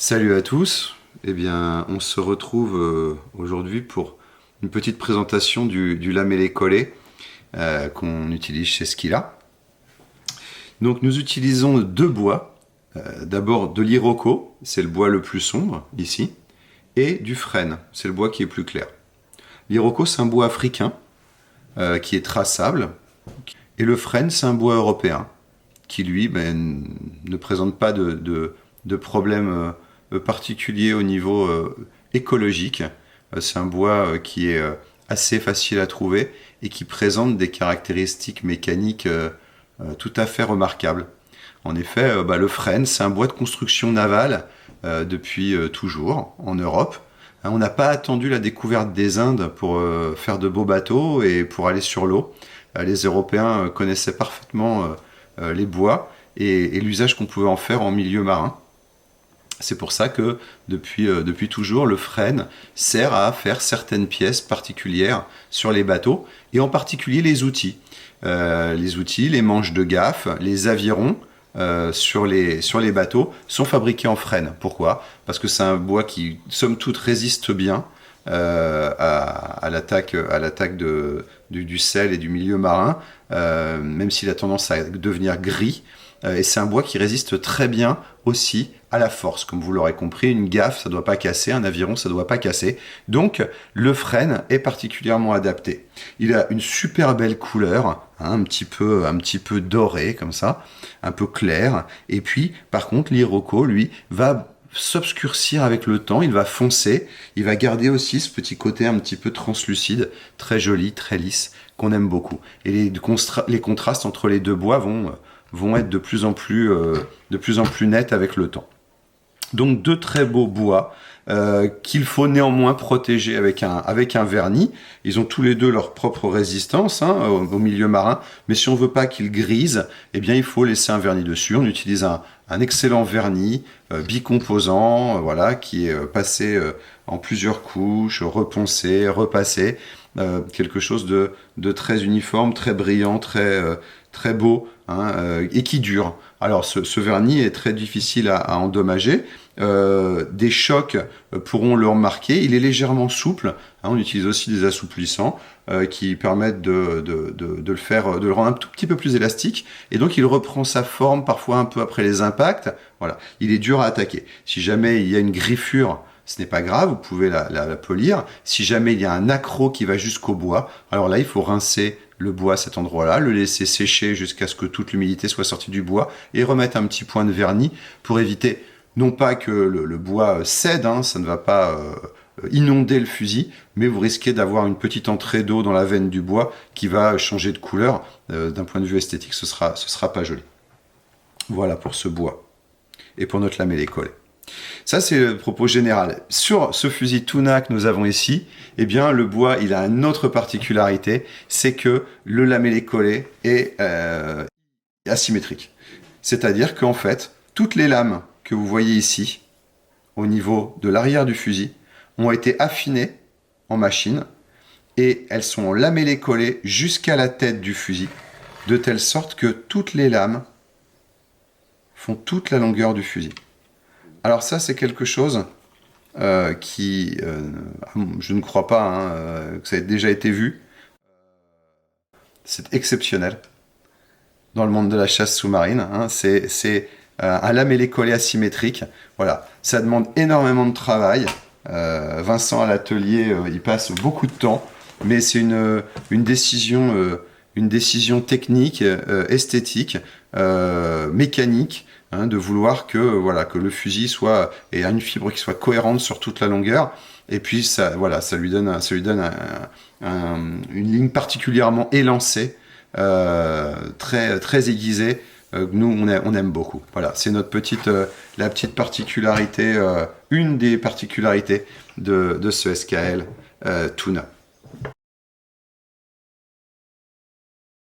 Salut à tous, eh bien on se retrouve aujourd'hui pour une petite présentation du lamellé collé qu'on utilise chez Skilla. Donc nous utilisons deux bois, d'abord de l'iroko, c'est le bois le plus sombre ici, et du frêne, c'est le bois qui est plus clair. L'iroko c'est un bois africain qui est traçable, et le frêne c'est un bois européen qui lui ne présente pas de problème particulier au niveau écologique. C'est un bois qui est assez facile à trouver et qui présente des caractéristiques mécaniques tout à fait remarquables. En effet, le frêne, c'est un bois de construction navale depuis toujours en Europe. On n'a pas attendu la découverte des Indes pour faire de beaux bateaux et pour aller sur l'eau. Les Européens connaissaient parfaitement les bois et l'usage qu'on pouvait en faire en milieu marin. C'est pour ça que depuis toujours, le frêne sert à faire certaines pièces particulières sur les bateaux, et en particulier les outils. Les manches de gaffe, les avirons sur les bateaux sont fabriqués en frêne. Pourquoi ? Parce que c'est un bois qui, somme toute, résiste bien à l'attaque du sel et du milieu marin, même s'il a tendance à devenir gris. Et c'est un bois qui résiste très bien aussi à la force. Comme vous l'aurez compris, une gaffe, ça ne doit pas casser, un aviron, ça ne doit pas casser. Donc, le frêne est particulièrement adapté. Il a une super belle couleur, un petit peu doré, comme ça, un peu clair. Et puis, par contre, l'iroko, lui, va s'obscurcir avec le temps, il va foncer, il va garder aussi ce petit côté un petit peu translucide, très joli, très lisse, qu'on aime beaucoup. Et les contrastes entre les deux bois vont être de plus en plus nets avec le temps. Donc deux très beaux bois qu'il faut néanmoins protéger avec un vernis. Ils ont tous les deux leur propre résistance au milieu marin, mais si on veut pas qu'ils grisent, eh bien il faut laisser un vernis dessus. On utilise un excellent vernis bicomposant, qui est passé en plusieurs couches, reponcé, repassé, quelque chose de très uniforme, très brillant, très beau, et qui dure. Alors ce vernis est très difficile à endommager. Des chocs pourront le remarquer. Il est légèrement souple. On utilise aussi des assouplissants qui permettent de le rendre un tout petit peu plus élastique. Et donc il reprend sa forme parfois un peu après les impacts. Voilà. Il est dur à attaquer. Si jamais il y a une griffure, ce n'est pas grave, vous pouvez la polir. Si jamais il y a un accroc qui va jusqu'au bois, alors là il faut rincer le bois à cet endroit-là, le laisser sécher jusqu'à ce que toute l'humidité soit sortie du bois et remettre un petit point de vernis pour éviter non pas que le bois cède, ça ne va pas inonder le fusil, mais vous risquez d'avoir une petite entrée d'eau dans la veine du bois qui va changer de couleur. D'un point de vue esthétique, ce sera pas joli. Voilà pour ce bois et pour notre lamellé collé. Ça, c'est le propos général. Sur ce fusil Tuna que nous avons ici, eh bien, le bois, il a une autre particularité, c'est que le lamellé collé est asymétrique. C'est-à-dire qu'en fait, toutes les lames que vous voyez ici, au niveau de l'arrière du fusil, ont été affinées en machine et elles sont lamellées collées jusqu'à la tête du fusil, de telle sorte que toutes les lames font toute la longueur du fusil. Alors ça, c'est quelque chose qui, je ne crois pas que ça ait déjà été vu. C'est exceptionnel dans le monde de la chasse sous-marine. C'est un lamellé collé asymétrique. Voilà, ça demande énormément de travail. Vincent à l'atelier, il passe beaucoup de temps, mais c'est une décision technique, esthétique, mécanique, de vouloir que le fusil ait une fibre qui soit cohérente sur toute la longueur. Et puis ça lui donne une ligne particulièrement élancée, très très aiguisée. Nous on aime beaucoup. Voilà, c'est la petite particularité, une des particularités de ce SKL Tuna.